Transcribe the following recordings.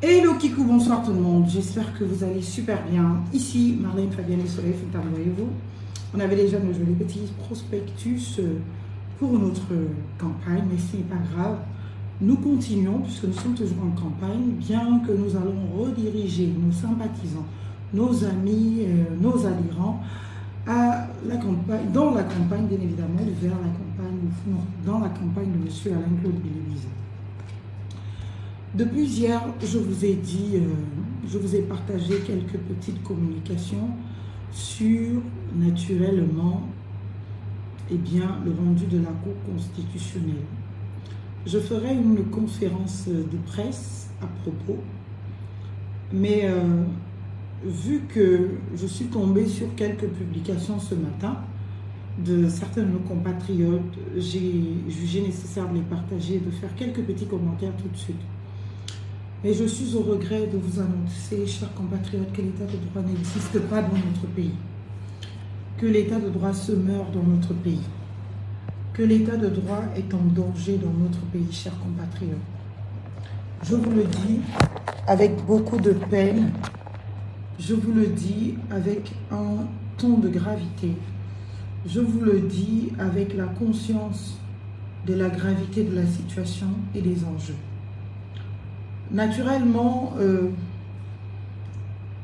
Hello Kikou, bonsoir tout le monde, j'espère que vous allez super bien. Ici Marlène Fabienne et Soleil, voyez-vous. On avait déjà nos jolis petits prospectus pour notre campagne, mais ce n'est pas grave. Nous continuons puisque nous sommes toujours en campagne, bien que nous allons rediriger nos sympathisants, nos amis, nos adhérents à la campagne, dans la campagne bien évidemment, vers la campagne, non, dans la campagne de M. Alain-Claude Bélévise. Depuis hier, je vous ai dit, je vous ai partagé quelques petites communications sur, naturellement, eh bien, le rendu de la Cour constitutionnelle. Je ferai une conférence de presse à propos, mais vu que je suis tombée sur quelques publications ce matin de certains de nos compatriotes, j'ai jugé nécessaire de les partager et de faire quelques petits commentaires tout de suite. Et je suis au regret de vous annoncer, chers compatriotes, que l'état de droit n'existe pas dans notre pays. Que l'état de droit se meurt dans notre pays. Que l'état de droit est en danger dans notre pays, chers compatriotes. Je vous le dis avec beaucoup de peine. Je vous le dis avec un ton de gravité. Je vous le dis avec la conscience de la gravité de la situation et des enjeux. Naturellement,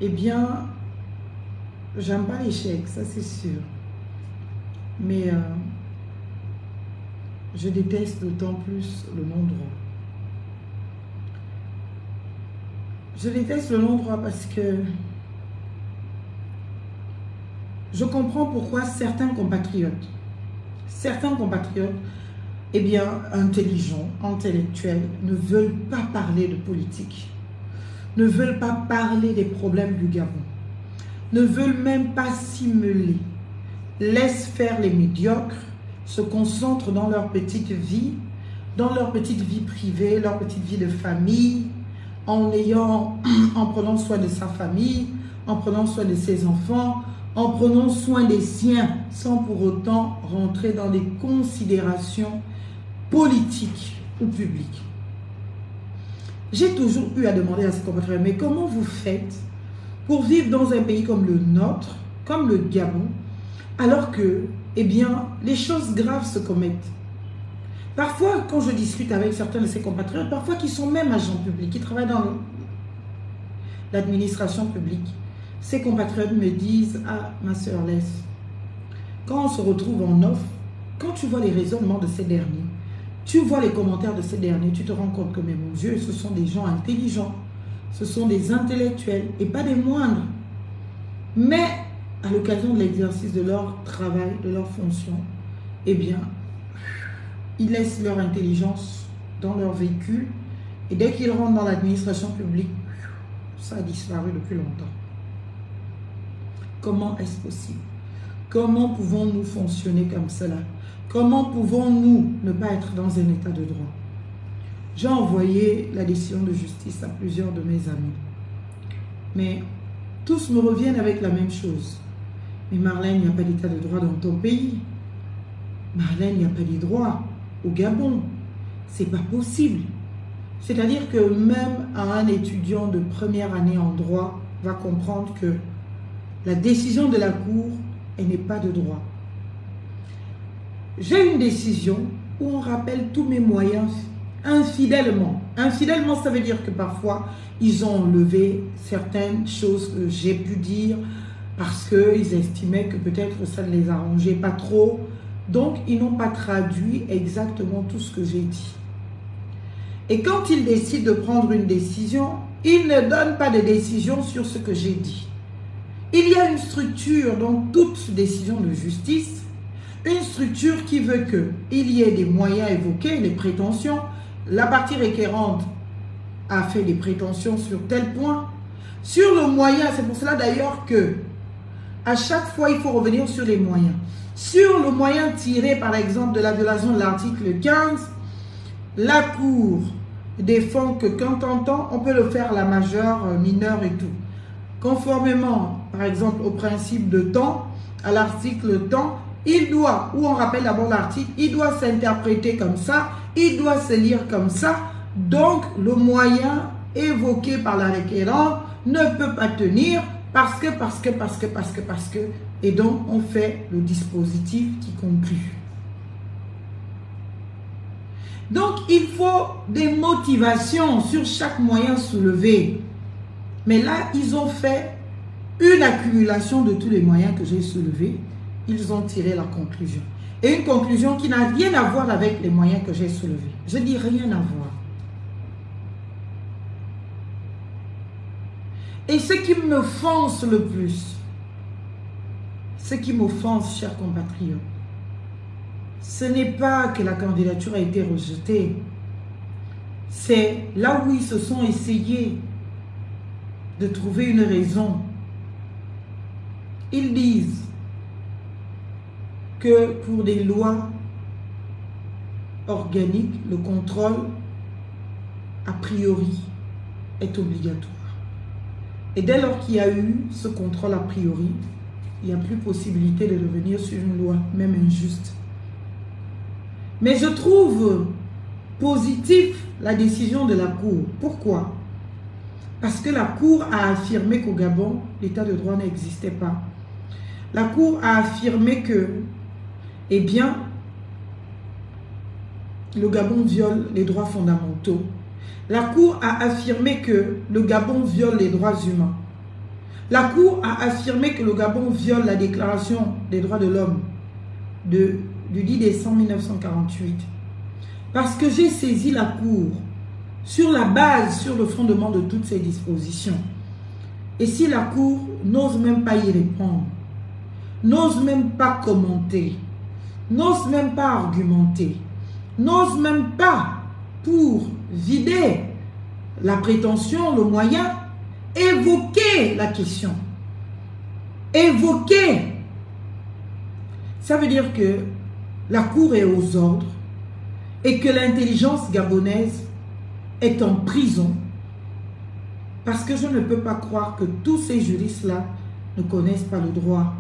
eh bien, j'aime pas l'échec, ça c'est sûr. Mais je déteste d'autant plus le non-droit. Je déteste le non-droit parce que je comprends pourquoi certains compatriotes, eh bien, intelligents, intellectuels, ne veulent pas parler de politique, ne veulent pas parler des problèmes du Gabon, ne veulent même pas s'y mêler, laissent faire les médiocres, se concentrent dans leur petite vie privée, leur petite vie de famille, en prenant soin de sa famille, en prenant soin de ses enfants, en prenant soin des siens, sans pour autant rentrer dans des considérations politique ou public. J'ai toujours eu à demander à ces compatriotes, mais comment vous faites pour vivre dans un pays comme le nôtre, comme le Gabon, alors que, eh bien, les choses graves se commettent? Parfois, quand je discute avec certains de ces compatriotes, parfois qui sont même agents publics, qui travaillent dans l'administration publique, ces compatriotes me disent: ah, ma soeur, laisse. Quand on se retrouve en offre, quand tu vois les raisonnements de ces derniers, tu vois les commentaires de ces derniers, tu te rends compte que, mais mon Dieu, ce sont des gens intelligents, ce sont des intellectuels, et pas des moindres. Mais, à l'occasion de l'exercice de leur travail, de leur fonction, eh bien, ils laissent leur intelligence dans leur véhicule, et dès qu'ils rentrent dans l'administration publique, ça a disparu depuis longtemps. Comment est-ce possible? Comment pouvons-nous fonctionner comme cela? Comment pouvons-nous ne pas être dans un état de droit? J'ai envoyé la décision de justice à plusieurs de mes amis. Mais tous me reviennent avec la même chose. Mais Marlène, il n'y a pas d'état de droit dans ton pays. Marlène, il n'y a pas de droit au Gabon. C'est pas possible. C'est-à-dire que même un étudiant de première année en droit va comprendre que la décision de la Cour, elle n'est pas de droit. J'ai une décision où on rappelle tous mes moyens infidèlement. Infidèlement, ça veut dire que parfois, ils ont enlevé certaines choses que j'ai pu dire parce qu'ils estimaient que peut-être ça ne les arrangeait pas trop. Donc, ils n'ont pas traduit exactement tout ce que j'ai dit. Et quand ils décident de prendre une décision, ils ne donnent pas de décision sur ce que j'ai dit. Il y a une structure dans toute décision de justice, une structure qui veut qu'il y ait des moyens évoqués, les prétentions. La partie requérante a fait des prétentions sur tel point. Sur le moyen, c'est pour cela d'ailleurs que à chaque fois, il faut revenir sur les moyens. Sur le moyen tiré, par exemple, de la violation de l'article 15, la Cour défend que quand on entend, on peut le faire à la majeure, mineure et tout. Conformément, par exemple, au principe de temps, à l'article temps, il doit, ou on rappelle d'abord l'article, il doit s'interpréter comme ça, il doit se lire comme ça. Donc, le moyen évoqué par la requérante ne peut pas tenir parce que, et donc on fait le dispositif qui conclut. Donc il faut des motivations sur chaque moyen soulevé. Mais là, ils ont fait une accumulation de tous les moyens que j'ai soulevés. Ils ont tiré la conclusion. Et une conclusion qui n'a rien à voir avec les moyens que j'ai soulevés. Je dis rien à voir. Et ce qui m'offense le plus, ce qui m'offense, chers compatriotes, ce n'est pas que la candidature a été rejetée. C'est là où ils se sont essayés de trouver une raison. Ils disent que pour des lois organiques, le contrôle a priori est obligatoire. Et dès lors qu'il y a eu ce contrôle a priori, il n'y a plus possibilité de revenir sur une loi, même injuste. Mais je trouve positif la décision de la Cour. Pourquoi? Parce que la Cour a affirmé qu'au Gabon, l'état de droit n'existait pas. La Cour a affirmé que, eh bien, le Gabon viole les droits fondamentaux. La Cour a affirmé que le Gabon viole les droits humains. La Cour a affirmé que le Gabon viole la Déclaration des droits de l'homme du 10 décembre 1948. Parce que j'ai saisi la Cour sur la base, sur le fondement de toutes ces dispositions. Et si la Cour n'ose même pas y répondre, n'ose même pas commenter, n'ose même pas argumenter, n'ose même pas, pour vider la prétention, le moyen, évoquer la question. Évoquer. Ça veut dire que la Cour est aux ordres et que l'intelligence gabonaise est en prison. Parce que je ne peux pas croire que tous ces juristes-là ne connaissent pas le droit.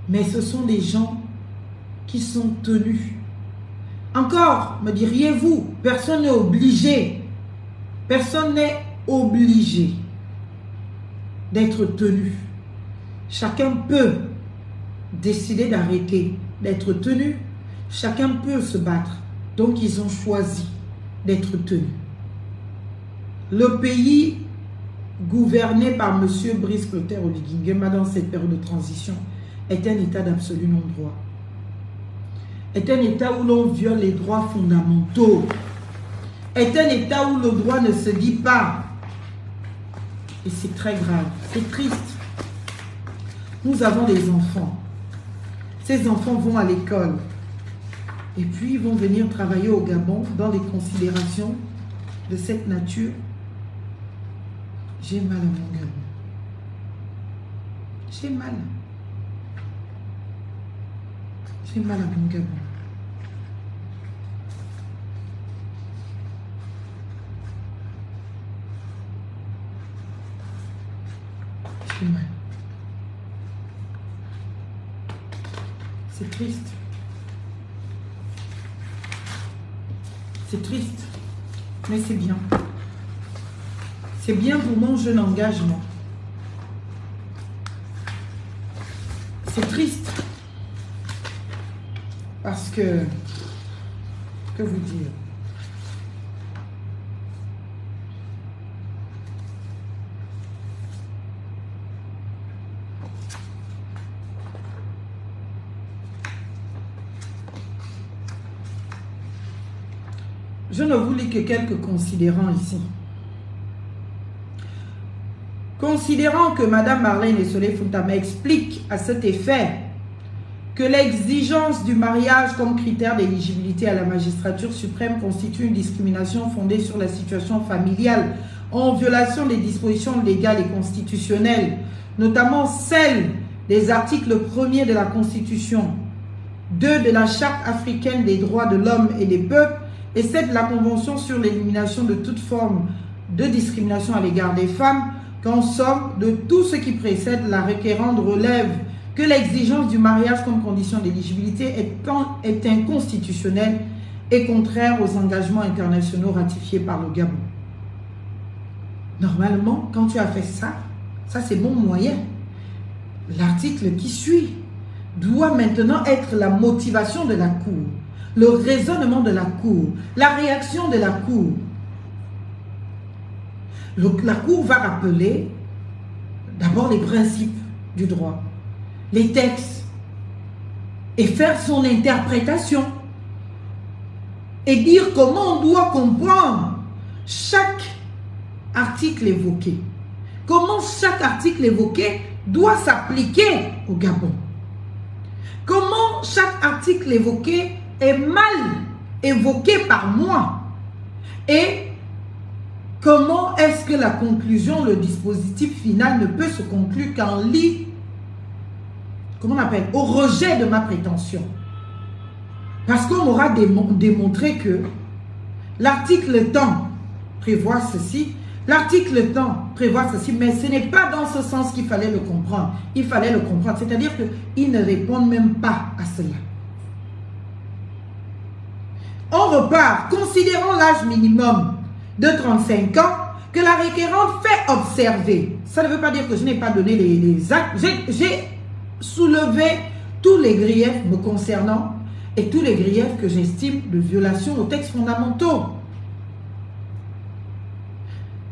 Mais ce sont des gens qui sont tenus. Encore, me diriez-vous, personne n'est obligé. Personne n'est obligé d'être tenu. Chacun peut décider d'arrêter d'être tenu. Chacun peut se battre. Donc, ils ont choisi d'être tenus. Le pays gouverné par M. Brice Clotaire Oligui-Nguema dans cette période de transition est un état d'absolu non-droit. Est un état où l'on viole les droits fondamentaux. Est un état où le droit ne se dit pas. Et c'est très grave, c'est triste. Nous avons des enfants. Ces enfants vont à l'école. Et puis ils vont venir travailler au Gabon dans des considérations de cette nature. J'ai mal à mon Gabon. J'ai mal. J'ai mal à mon Gabon. J'ai mal. C'est triste. C'est triste. Mais c'est bien. C'est bien pour mon jeune engagement. C'est triste. Parce que vous dire? Je ne vous lis que quelques considérants ici. Considérant que Mme Marlène Essolé-Fontama explique à cet effet que l'exigence du mariage comme critère d'éligibilité à la magistrature suprême constitue une discrimination fondée sur la situation familiale en violation des dispositions légales et constitutionnelles, notamment celles des articles 1er de la Constitution, 2 de la Charte africaine des droits de l'homme et des peuples et 7 de la Convention sur l'élimination de toute forme de discrimination à l'égard des femmes, qu'en somme, de tout ce qui précède, la requérante relève que l'exigence du mariage comme condition d'éligibilité est inconstitutionnelle et contraire aux engagements internationaux ratifiés par le Gabon. Normalement, quand tu as fait ça, ça c'est mon moyen. L'article qui suit doit maintenant être la motivation de la Cour, le raisonnement de la Cour, la réaction de la Cour. La Cour va rappeler d'abord les principes du droit, les textes, et faire son interprétation, et dire comment on doit comprendre chaque article évoqué. Comment chaque article évoqué doit s'appliquer au Gabon. Comment chaque article évoqué est mal évoqué par moi. Et comment est-ce que la conclusion, le dispositif final ne peut se conclure qu'en lit, comment on appelle, au rejet de ma prétention. Parce qu'on m'aura démontré que l'article temps prévoit ceci, l'article temps prévoit ceci, mais ce n'est pas dans ce sens qu'il fallait le comprendre. Il fallait le comprendre, c'est-à-dire qu'ils ne répondent même pas à cela. On repart, considérant l'âge minimum de 35 ans, que la requérante fait observer. Ça ne veut pas dire que je n'ai pas donné les actes. J'ai soulevé tous les griefs me concernant et tous les griefs que j'estime de violation aux textes fondamentaux.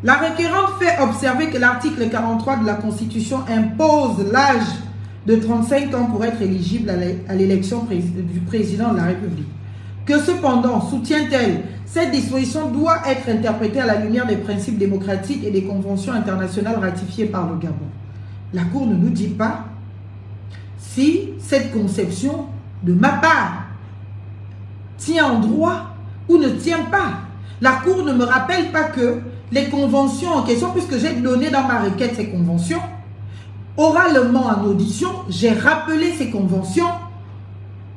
La requérante fait observer que l'article 43 de la Constitution impose l'âge de 35 ans pour être éligible à l'élection du président de la République. Que cependant, soutient-elle, cette disposition doit être interprétée à la lumière des principes démocratiques et des conventions internationales ratifiées par le Gabon. La Cour ne nous dit pas si cette conception de ma part tient en droit ou ne tient pas. La Cour ne me rappelle pas que les conventions en question, puisque j'ai donné dans ma requête ces conventions, oralement en audition, j'ai rappelé ces conventions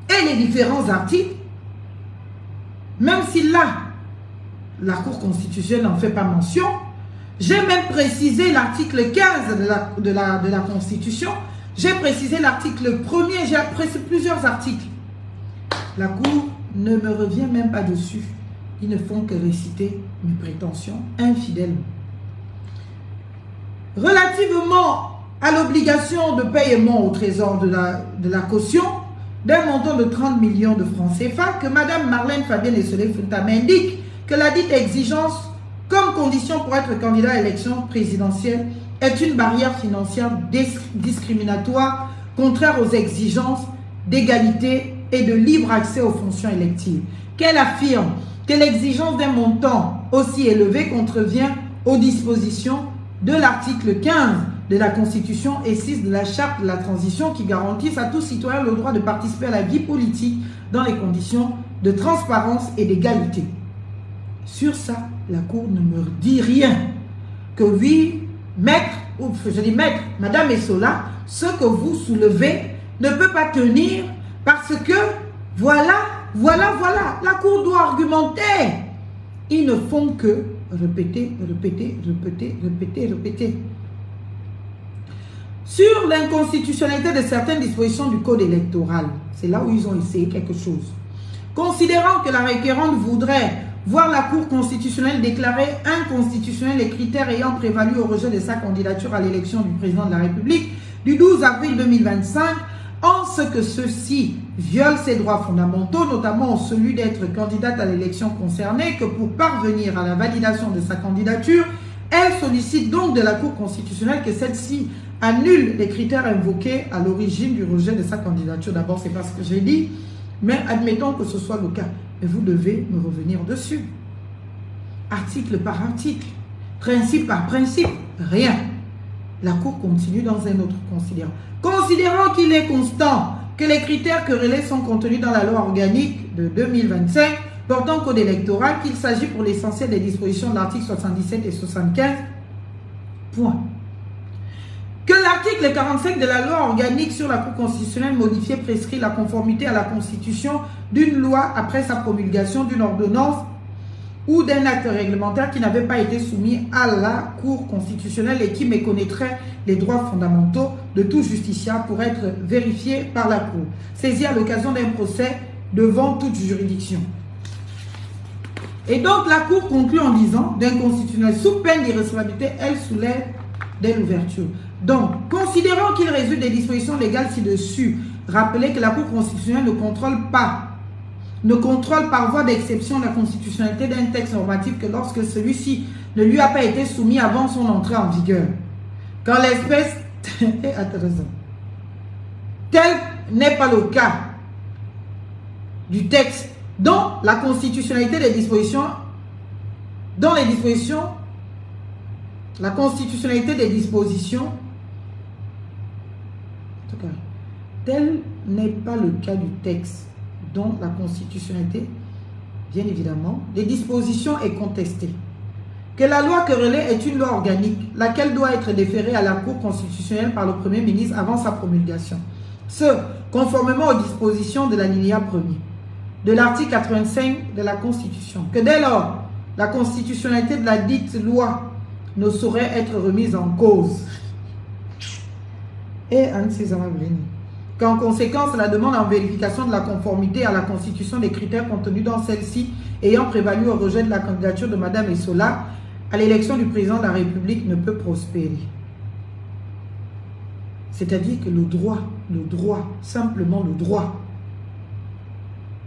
et les différents articles, même si là, la Cour constitutionnelle n'en fait pas mention. J'ai même précisé l'article 15 de la Constitution, j'ai précisé l'article 1er, j'ai précisé plusieurs articles. La Cour ne me revient même pas dessus. Ils ne font que réciter mes prétentions infidèlement. Relativement à l'obligation de paiement au trésor de la caution d'un montant de 30 millions de francs CFA, que Mme Marlène Fabienne Essolé-Funta m'indique que la dite exigence comme condition pour être candidat à l'élection présidentielle est une barrière financière discriminatoire contraire aux exigences d'égalité et de libre accès aux fonctions électives. Qu'elle affirme que l'exigence d'un montant aussi élevé contrevient aux dispositions de l'article 15 de la Constitution et 6 de la Charte de la Transition qui garantissent à tout citoyen le droit de participer à la vie politique dans les conditions de transparence et d'égalité. Sur ça, la Cour ne me dit rien. Que oui, maître, ou je dis maître, Madame Essola, ce que vous soulevez ne peut pas tenir parce que voilà, la Cour doit argumenter. Ils ne font que répéter. Sur l'inconstitutionnalité de certaines dispositions du Code électoral, c'est là où ils ont essayé quelque chose. Considérant que la requérante voudrait voir la Cour constitutionnelle déclarer inconstitutionnels les critères ayant prévalu au rejet de sa candidature à l'élection du président de la République du 12 avril 2025, en ce que ceux-ci violent ses droits fondamentaux, notamment celui d'être candidate à l'élection concernée, que pour parvenir à la validation de sa candidature, elle sollicite donc de la Cour constitutionnelle que celle-ci annule les critères invoqués à l'origine du rejet de sa candidature. D'abord, c'est pas ce que j'ai dit, mais admettons que ce soit le cas. Et vous devez me revenir dessus. Article par article, principe par principe, rien. La Cour continue dans un autre considérant. Considérant qu'il est constant que les critères querellés sont contenus dans la loi organique de 2025 portant code électoral, qu'il s'agit pour l'essentiel des dispositions de l'article 77 et 75, point. Que l'article 45 de la loi organique sur la Cour constitutionnelle modifiée prescrit la conformité à la Constitution d'une loi après sa promulgation d'une ordonnance ou d'un acte réglementaire qui n'avait pas été soumis à la Cour constitutionnelle et qui méconnaîtrait les droits fondamentaux de tout justiciable pour être vérifié par la Cour, saisi à l'occasion d'un procès devant toute juridiction. Et donc, la Cour conclut en disant, d'inconstitutionnel sous peine d'irrecevabilité, elle soulève dès l'ouverture. Donc, considérant qu'il résulte des dispositions légales ci-dessus, rappelez que la Cour constitutionnelle ne contrôle par voie d'exception la constitutionnalité d'un texte normatif que lorsque celui-ci ne lui a pas été soumis avant son entrée en vigueur. Quand l'espèce est intéressant. Tel n'est pas le cas du texte dont la constitutionnalité des dispositions, la constitutionnalité des dispositions, en tout cas, tel n'est pas le cas du texte dont la constitutionnalité, bien évidemment, des dispositions est contestée. Que la loi querellée est une loi organique, laquelle doit être déférée à la Cour constitutionnelle par le Premier ministre avant sa promulgation. Ce, conformément aux dispositions de l'alinéa 1er de l'article 85 de la Constitution. Que dès lors, la constitutionnalité de la dite loi ne saurait être remise en cause. Et qu'en conséquence, la demande en vérification de la conformité à la Constitution des critères contenus dans celle-ci ayant prévalu au rejet de la candidature de Mme Essola à l'élection du président de la République ne peut prospérer. C'est-à-dire que le droit, simplement le droit,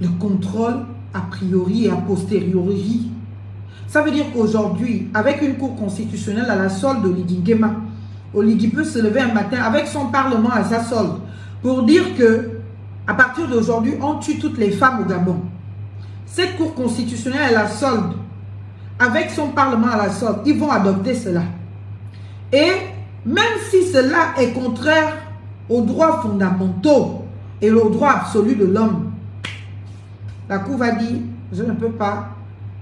le contrôle a priori et a posteriori. Ça veut dire qu'aujourd'hui, avec une cour constitutionnelle à la solde d'Oligui Nguema, Oligui peut se lever un matin avec son parlement à sa solde pour dire que à partir d'aujourd'hui, on tue toutes les femmes au Gabon. Cette cour constitutionnelle à la solde, avec son parlement à la solde, ils vont adopter cela. Et même si cela est contraire aux droits fondamentaux et aux droits absolus de l'homme, la Cour va dire, je ne peux pas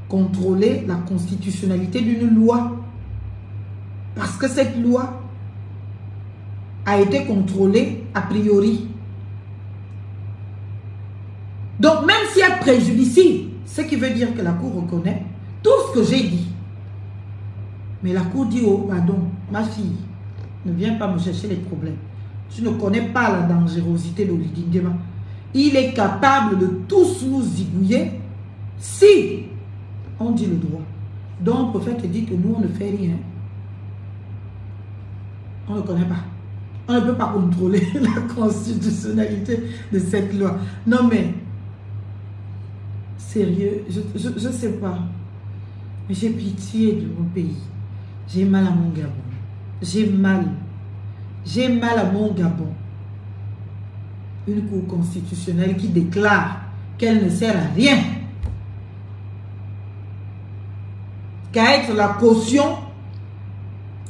contrôler la constitutionnalité d'une loi parce que cette loi a été contrôlée a priori. Donc même s'il y a préjudice, ce qui veut dire que la Cour reconnaît tout ce que j'ai dit. Mais la Cour dit, oh pardon, ma fille, ne viens pas me chercher les problèmes. Je ne connais pas la dangerosité d'Oligui Nguema. Il est capable de tous nous zigouiller si on dit le droit. Donc le prophète dit que nous on ne fait rien. On ne connaît pas. On ne peut pas contrôler la constitutionnalité de cette loi. Non mais, sérieux, je ne sais pas. Mais j'ai pitié de mon pays. J'ai mal à mon Gabon. J'ai mal. J'ai mal à mon Gabon. Une cour constitutionnelle qui déclare qu'elle ne sert à rien qu'à être la caution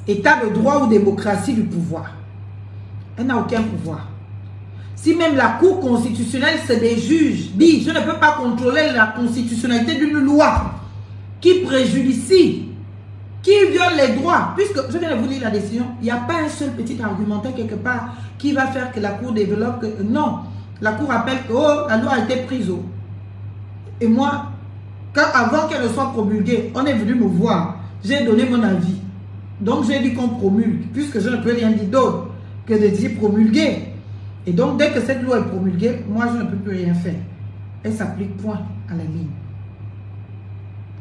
état de droit ou démocratie du pouvoir. Elle n'a aucun pouvoir. Si même la Cour constitutionnelle se déjuge, dit je ne peux pas contrôler la constitutionnalité d'une loi qui préjudicie, qui viole les droits, puisque je viens de vous lire la décision, il n'y a pas un seul petit argumentaire quelque part qui va faire que la Cour développe que non, la Cour rappelle que oh, la loi a été prise. Oh. Et moi, avant qu'elle ne soit promulguée, on est venu me voir, j'ai donné mon avis. Donc j'ai dit qu'on promulgue, puisque je ne peux rien dire d'autre que de dire promulguer. Et donc dès que cette loi est promulguée, moi je ne peux plus rien faire. Elle s'applique point à la ligne.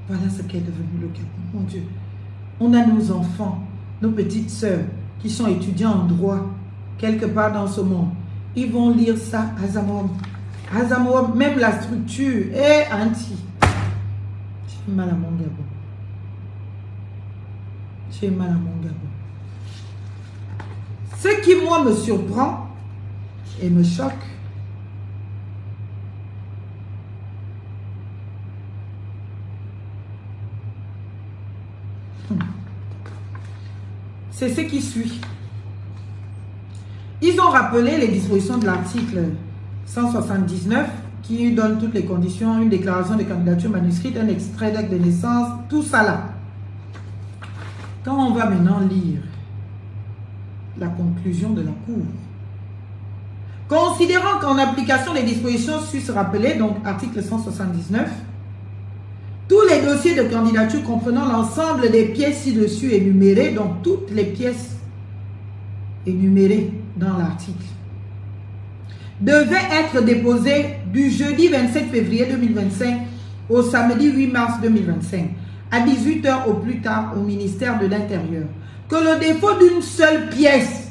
Voilà ce qu'est devenu le Gabon. Mon Dieu. On a nos enfants, nos petites sœurs qui sont étudiants en droit quelque part dans ce monde. Ils vont lire ça à Azamouam, même la structure est anti. J'ai mal à mon Gabon. J'ai mal à mon Gabon. Ce qui, moi, me surprend et me choque, c'est ce qui suit. Ils ont rappelé les dispositions de l'article 179 qui donne toutes les conditions, une déclaration de candidature manuscrite, un extrait d'acte de naissance, tout ça là. Quand on va maintenant lire la conclusion de la Cour, considérant qu'en application des dispositions suisses rappelées, donc article 179, tous les dossiers de candidature comprenant l'ensemble des pièces ci-dessus énumérées, donc toutes les pièces énumérées dans l'article, devaient être déposées du jeudi 27 février 2025 au samedi 8 mars 2025, à 18 h au plus tard au ministère de l'Intérieur, que le défaut d'une seule pièce,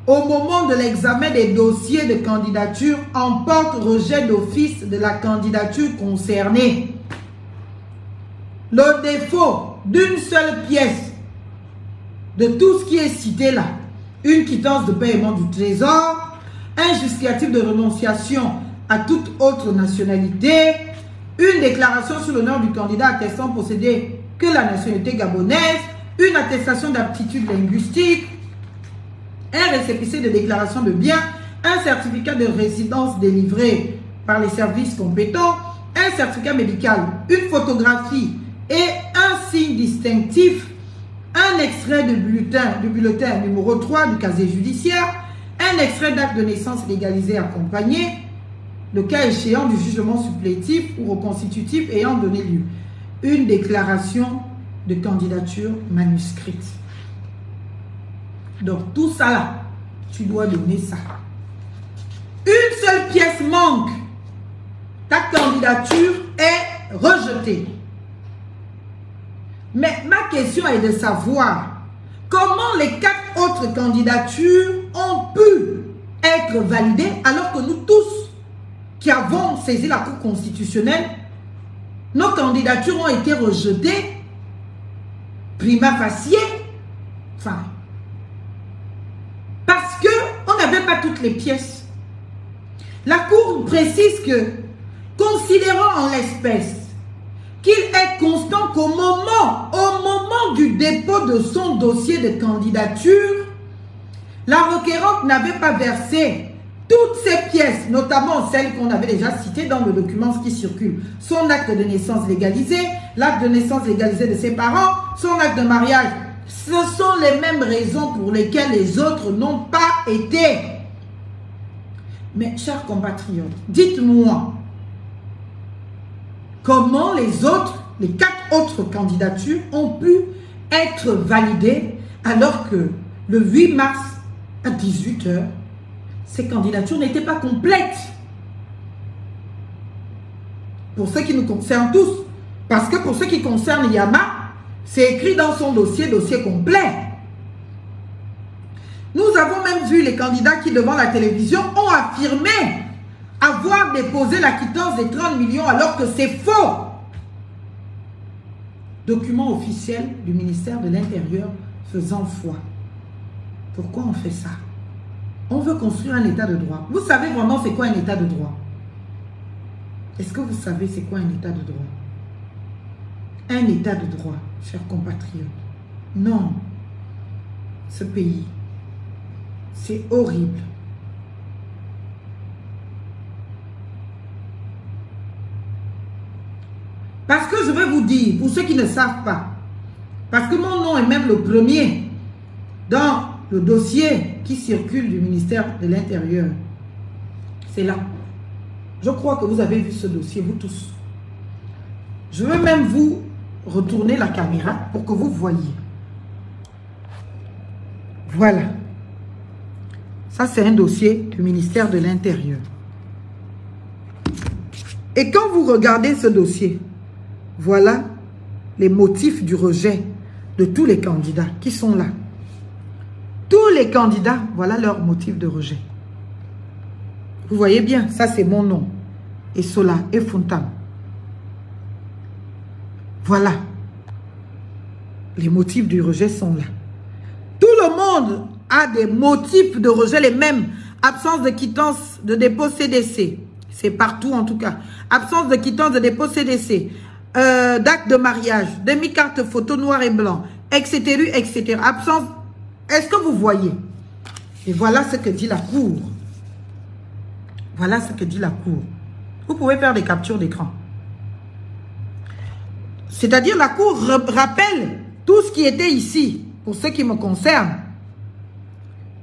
au moment de l'examen des dossiers de candidature, emporte rejet d'office de la candidature concernée. Le défaut d'une seule pièce de tout ce qui est cité là, une quittance de paiement du trésor, un justificatif de renonciation à toute autre nationalité, une déclaration sur l'honneur du candidat attestant posséder que la nationalité gabonaise, une attestation d'aptitude linguistique, un récépissé de déclaration de biens, un certificat de résidence délivré par les services compétents, un certificat médical, une photographie et un signe distinctif, un extrait du bulletin numéro 3 du casier judiciaire, un extrait d'acte de naissance légalisé accompagné, le cas échéant du jugement supplétif ou reconstitutif ayant donné lieu, une déclaration de candidature manuscrite. Donc tout ça là, tu dois donner ça. Une seule pièce manque, ta candidature est rejetée. Mais ma question est de savoir comment les 4 autres candidatures ont pu être validées alors que nous tous qui avons saisi la Cour constitutionnelle, nos candidatures ont été rejetées prima facie, enfin, parce qu'on n'avait pas toutes les pièces. La Cour précise que, considérant en l'espèce qu'il est constant qu'au moment du dépôt de son dossier de candidature, la requérante n'avait pas versé toutes ces pièces, notamment celles qu'on avait déjà citées dans le document qui circule. Son acte de naissance légalisé, l'acte de naissance légalisé de ses parents, son acte de mariage. Ce sont les mêmes raisons pour lesquelles les autres n'ont pas été. Mais, chers compatriotes, dites-moi, comment les 4 autres candidatures ont pu être validées alors que le 8 mars à 18 h, ces candidatures n'étaient pas complètes. Pour ce qui nous concerne tous. Parce que pour ce qui concerne Yama, c'est écrit dans son dossier complet. Nous avons même vu les candidats qui, devant la télévision, ont affirmé avoir déposé la quittance des 30 millions alors que c'est faux. Document officiel du ministère de l'Intérieur faisant foi. Pourquoi on fait ça? On veut construire un état de droit. Vous savez vraiment c'est quoi un état de droit? Est-ce que vous savez c'est quoi un état de droit? Un état de droit, chers compatriotes. Non. Ce pays, c'est horrible. Parce que je vais vous dire, pour ceux qui ne savent pas, parce que mon nom est même le premier dans le dossier qui circule du ministère de l'Intérieur. C'est là. Je crois que vous avez vu ce dossier, vous tous. Je vais même vous retourner la caméra pour que vous voyez. Voilà. Ça, c'est un dossier du ministère de l'Intérieur. Et quand vous regardez ce dossier, voilà les motifs du rejet de tous les candidats qui sont là. Tous les candidats, voilà leur motif de rejet. Vous voyez bien, ça c'est mon nom. Et Sola et Fontaine. Voilà. Les motifs du rejet sont là. Tout le monde a des motifs de rejet, les mêmes. Absence de quittance de dépôt CDC. C'est partout en tout cas. Absence de quittance de dépôt CDC. D'acte de mariage. Demi-carte photo noir et blanc. Etc. etc. Absence. Est-ce que vous voyez? Et voilà ce que dit la Cour. Voilà ce que dit la Cour. Vous pouvez faire des captures d'écran. C'est-à-dire la Cour rappelle tout ce qui était ici, pour ce qui me concerne.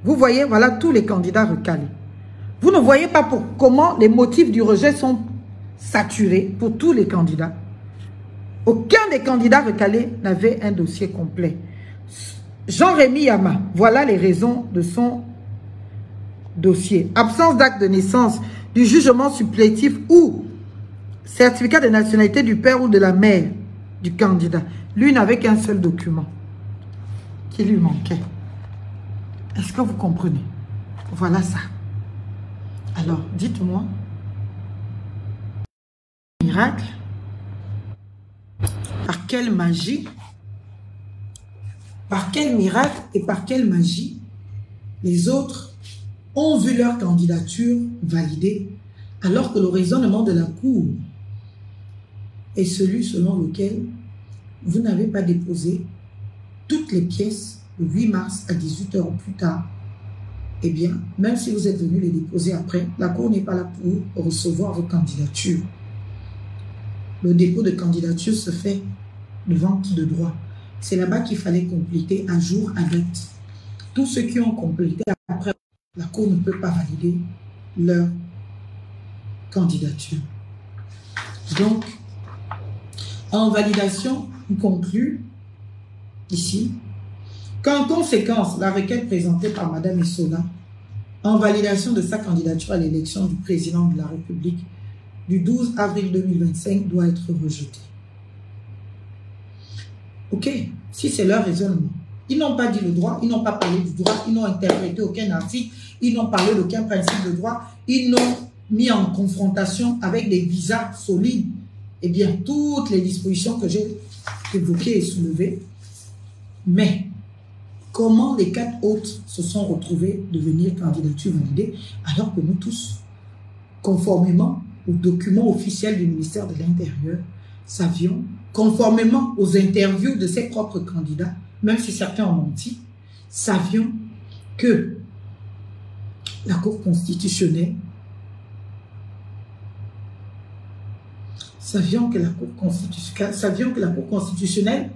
Vous voyez, voilà tous les candidats recalés. Vous ne voyez pas comment les motifs du rejet sont saturés pour tous les candidats. Aucun des candidats recalés n'avait un dossier complet. Jean-Rémy Yama, voilà les raisons de son dossier. Absence d'acte de naissance du jugement supplétif ou certificat de nationalité du père ou de la mère du candidat. Lui n'avait qu'un seul document qui lui manquait. Est-ce que vous comprenez? Voilà ça. Alors, dites-moi, miracle, par quelle magie, par quel miracle et par quelle magie les autres ont vu leur candidature validée alors que le raisonnement de la Cour est celui selon lequel vous n'avez pas déposé toutes les pièces le 8 mars à 18 h ou plus tard. Eh bien, même si vous êtes venu les déposer après, la Cour n'est pas là pour recevoir vos candidatures. Le dépôt de candidature se fait devant qui de droit. C'est là-bas qu'il fallait compléter à jour, à date. Tous ceux qui ont complété après, la Cour ne peut pas valider leur candidature. Donc, en validation, on conclut ici qu'en conséquence, la requête présentée par Mme Essola en validation de sa candidature à l'élection du président de la République du 12 avril 2025 doit être rejetée. Ok, si c'est leur raisonnement. Ils n'ont pas dit le droit, ils n'ont pas parlé du droit, ils n'ont interprété aucun article, ils n'ont parlé d'aucun principe de droit, ils n'ont mis en confrontation avec des visas solides. Eh bien, toutes les dispositions que j'ai évoquées et soulevées. Mais, comment les 4 autres se sont retrouvés devenir candidature validée alors que nous tous, conformément aux documents officiels du ministère de l'Intérieur, savions, conformément aux interviews de ses propres candidats, même si certains ont menti, savions que la Cour constitutionnelle, savions que la Cour constitutionnelle,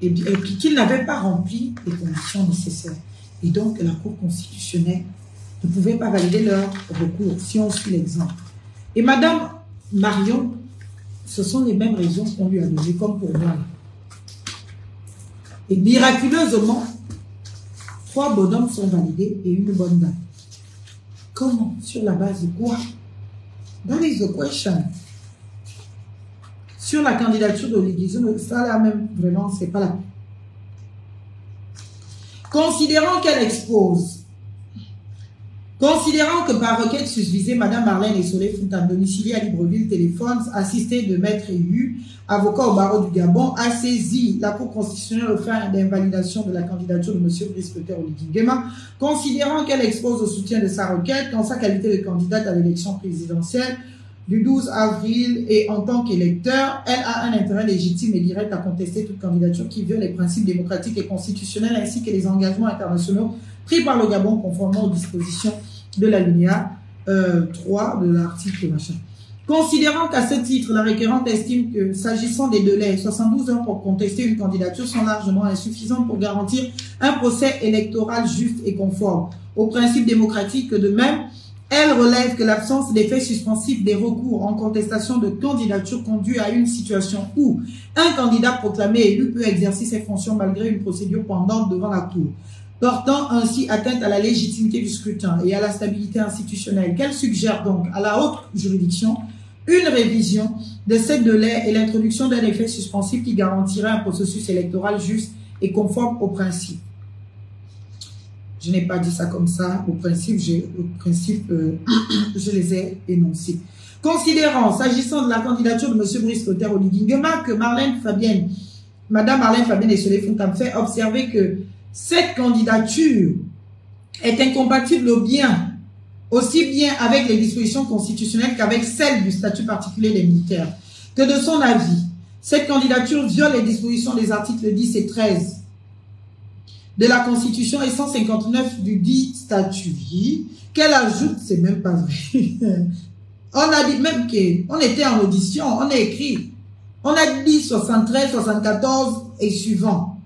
et puis qu'ils n'avaient pas rempli les conditions nécessaires. Et donc, la Cour constitutionnelle ne pouvait pas valider leur recours, si on suit l'exemple. Et Madame Marion, ce sont les mêmes raisons qu'on lui a données, comme pour moi. Et miraculeusement, 3 bonhommes sont validés et une bonne dame. Comment? Sur la base de quoi? That is the question. Sur la candidature d'Olivier, ça là même, vraiment, c'est pas là. Considérant qu'elle expose, considérant que par requête susvisée, Mme Marlène Essolé-Fontaine, domiciliée à Libreville, téléphone, assistée de maître élu, avocat au barreau du Gabon, a saisi la Cour constitutionnelle au fin d'invalidation de la candidature de M. Brice Clotaire-Oligui Nguema, considérant qu'elle expose au soutien de sa requête, dans sa qualité de candidate à l'élection présidentielle, du 12 avril et en tant qu'électeur, elle a un intérêt légitime et direct à contester toute candidature qui viole les principes démocratiques et constitutionnels ainsi que les engagements internationaux pris par le Gabon conformément aux dispositions de l'alinéa 3 de l'article machin. Considérant qu'à ce titre, la requérante estime que, s'agissant des délais, 72 heures pour contester une candidature sont largement insuffisantes pour garantir un procès électoral juste et conforme aux principes démocratiques, que de même, elle relève que l'absence d'effet suspensif des recours en contestation de candidature conduit à une situation où un candidat proclamé élu peut exercer ses fonctions malgré une procédure pendante devant la Cour, portant ainsi atteinte à la légitimité du scrutin et à la stabilité institutionnelle. Qu'elle suggère donc à la haute juridiction une révision de ces délais et l'introduction d'un effet suspensif qui garantirait un processus électoral juste et conforme aux principes. Je n'ai pas dit ça comme ça. Au principe, je les ai énoncés. Considérant, s'agissant de la candidature de M. Brice Clotaire-Oligui Nguema, que Mme Marlène Fabienne Essolé-Fontaine fait observer que cette candidature est incompatible aussi bien avec les dispositions constitutionnelles qu'avec celles du statut particulier des militaires. Que de son avis, cette candidature viole les dispositions des articles 10 et 13 de la Constitution et 159 du dit statut, qu'elle ajoute, c'est même pas vrai. On a dit même qu'on était en audition, on a écrit, on a dit 73, 74 et suivant.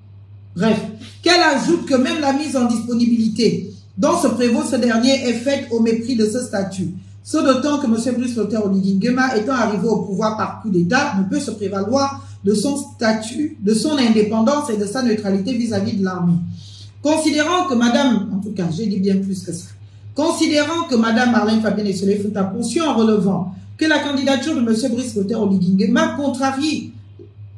Bref, qu'elle ajoute que même la mise en disponibilité dont se prévaut ce dernier est faite au mépris de ce statut. Ce d'autant que M. Brice Clotaire-Oligui Nguema, étant arrivé au pouvoir par coup d'État, ne peut se prévaloir de son statut, de son indépendance et de sa neutralité vis-à-vis de l'armée. Considérant que Madame, en tout cas, j'ai dit bien plus que ça, Considérant que Mme Marlène Fabienne Esselé-Fout a poursuivi en relevant que la candidature de M. Brice Clotaire Oligui Nguema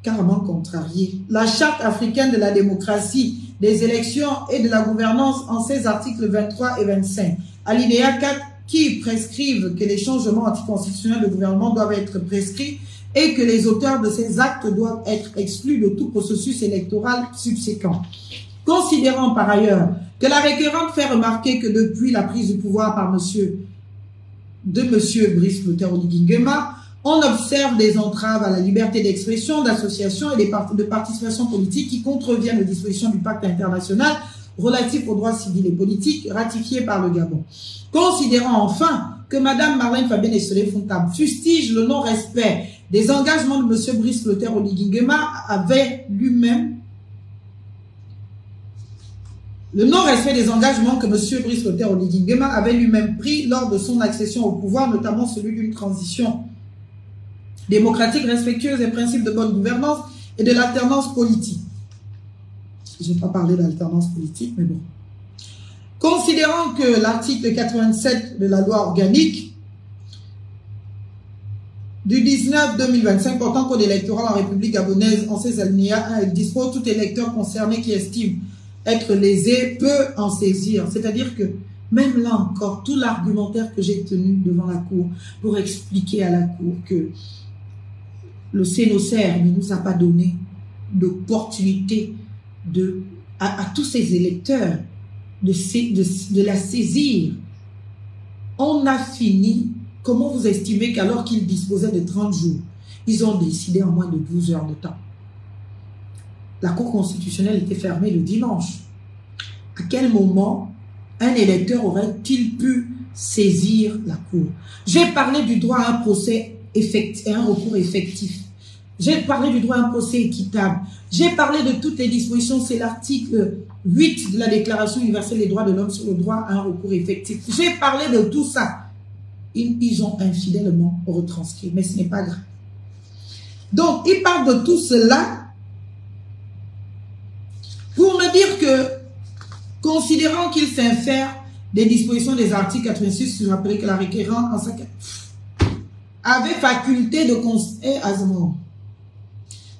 carrément contrarié la Charte africaine de la démocratie, des élections et de la gouvernance en ses articles 23 et 25, alinéa 4, qui prescrivent que les changements anticonstitutionnels de gouvernement doivent être prescrits et que les auteurs de ces actes doivent être exclus de tout processus électoral subséquent. Considérant par ailleurs que la requérante fait remarquer que depuis la prise du pouvoir par M. Brice Clotaire Oligui Nguema, on observe des entraves à la liberté d'expression, d'association et de participation politique qui contreviennent aux dispositions du pacte international relatif aux droits civils et politiques ratifié par le Gabon. Considérant enfin que Mme Marlène Fabienne Esselé-Fout fustige le non-respect des engagements de M. Brice Clotaire Oligui Nguema avait lui-même le non-respect des engagements que M. Brice Clotaire Oligui Nguema avait lui-même pris lors de son accession au pouvoir, notamment celui d'une transition démocratique respectueuse des principes de bonne gouvernance et de l'alternance politique. Je n'ai pas parlé d'alternance politique, mais bon. Considérant que l'article 87 de la loi organique du 19-2025 portant code électoral en République gabonaise, en ses alinéas 1, il dispose tout électeur concerné qui estime être lésé peut en saisir. C'est-à-dire que même là encore, tout l'argumentaire que j'ai tenu devant la Cour pour expliquer à la Cour que le Sénocère ne nous a pas donné d'opportunité à tous ces électeurs de la saisir. On a fini, comment vous estimez qu'alors qu'ils disposaient de 30 jours, ils ont décidé en moins de 12 heures de temps. La Cour constitutionnelle était fermée le dimanche. À quel moment un électeur aurait-il pu saisir la Cour? J'ai parlé du droit à un procès effectif, un recours effectif. J'ai parlé du droit à un procès équitable. J'ai parlé de toutes les dispositions. C'est l'article 8 de la Déclaration universelle des droits de l'homme sur le droit à un recours effectif. J'ai parlé de tout ça. Ils ont infidèlement retranscrit, mais ce n'est pas grave. Donc, ils parlent de tout cela pour me dire que, considérant qu'il s'infère des dispositions des articles 86, je rappelle que la requérante en sa avait faculté de constater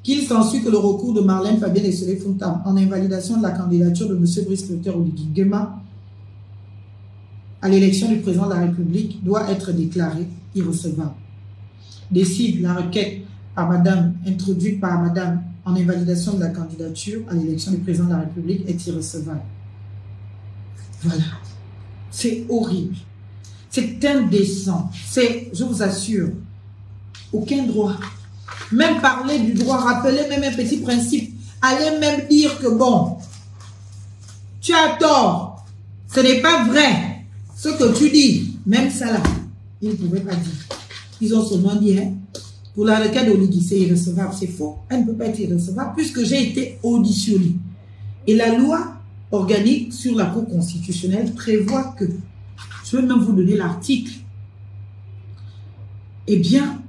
qu'il s'ensuit que le recours de Marlène Fabienne Esselé-Fout en invalidation de la candidature de M. Brice Clotaire Oligui Nguema à l'élection du président de la République doit être déclaré irrecevable. Décide la requête par Madame, introduite par Madame en invalidation de la candidature à l'élection du président de la République est irrecevable. Voilà. C'est horrible. C'est indécent. C'est, je vous assure, aucun droit. Même parler du droit, rappeler même un petit principe. Allez même dire que bon, tu as tort. Ce n'est pas vrai. Ce que tu dis, même ça là, ils ne pouvaient pas dire. Ils ont seulement dit, hein, pour la requête d'Oligui, c'est irrecevable. C'est faux. Elle ne peut pas être irrecevable puisque j'ai été auditionnée. Et la loi organique sur la Cour constitutionnelle prévoit que, je vais même vous donner l'article, eh bien,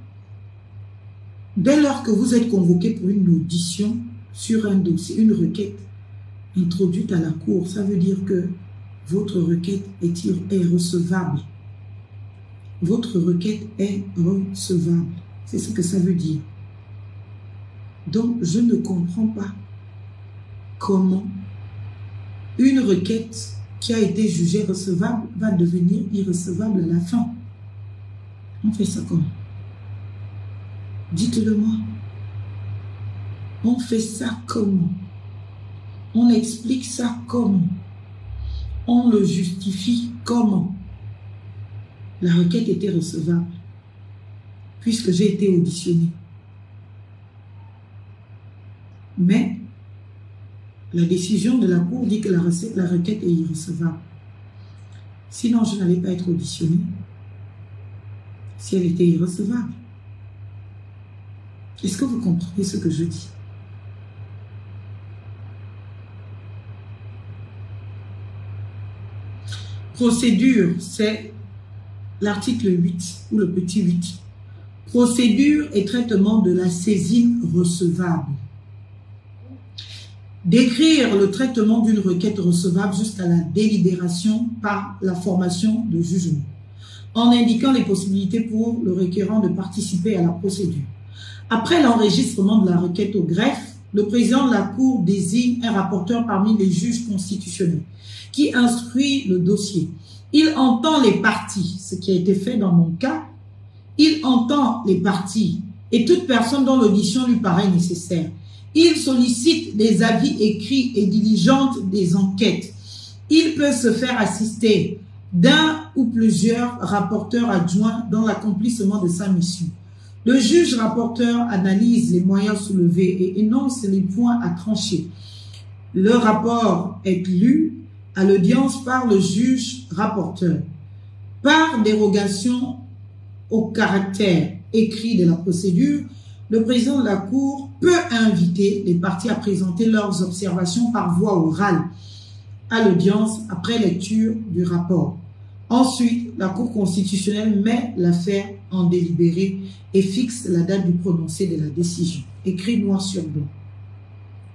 dès lors que vous êtes convoqué pour une audition sur un dossier, une requête introduite à la Cour, ça veut dire que votre requête est recevable. Votre requête est recevable. C'est ce que ça veut dire. Donc, je ne comprends pas comment une requête qui a été jugée recevable va devenir irrecevable à la fin. On fait ça comment? Dites-le moi. On fait ça comment? On explique ça comment? On le justifie comment? La requête était recevable puisque j'ai été auditionnée. Mais la décision de la Cour dit que la requête est irrecevable. Sinon, je n'allais pas être auditionnée si elle était irrecevable. Est-ce que vous comprenez ce que je dis? Procédure, c'est l'article 8 ou le petit 8. Procédure et traitement de la saisine recevable. Décrire le traitement d'une requête recevable jusqu'à la délibération par la formation de jugement, en indiquant les possibilités pour le requérant de participer à la procédure. Après l'enregistrement de la requête au greffe, le président de la Cour désigne un rapporteur parmi les juges constitutionnels qui instruit le dossier. Il entend les parties, ce qui a été fait dans mon cas. Il entend les parties et toute personne dont l'audition lui paraît nécessaire. Il sollicite des avis écrits et diligente des enquêtes. Il peut se faire assister d'un ou plusieurs rapporteurs adjoints dans l'accomplissement de sa mission. Le juge rapporteur analyse les moyens soulevés et énonce les points à trancher. Le rapport est lu à l'audience par le juge rapporteur. Par dérogation au caractère écrit de la procédure, le président de la Cour peut inviter les parties à présenter leurs observations par voie orale à l'audience après lecture du rapport. Ensuite, la Cour constitutionnelle met l'affaire en délibéré et fixe la date du prononcé de la décision. Écrit noir sur blanc.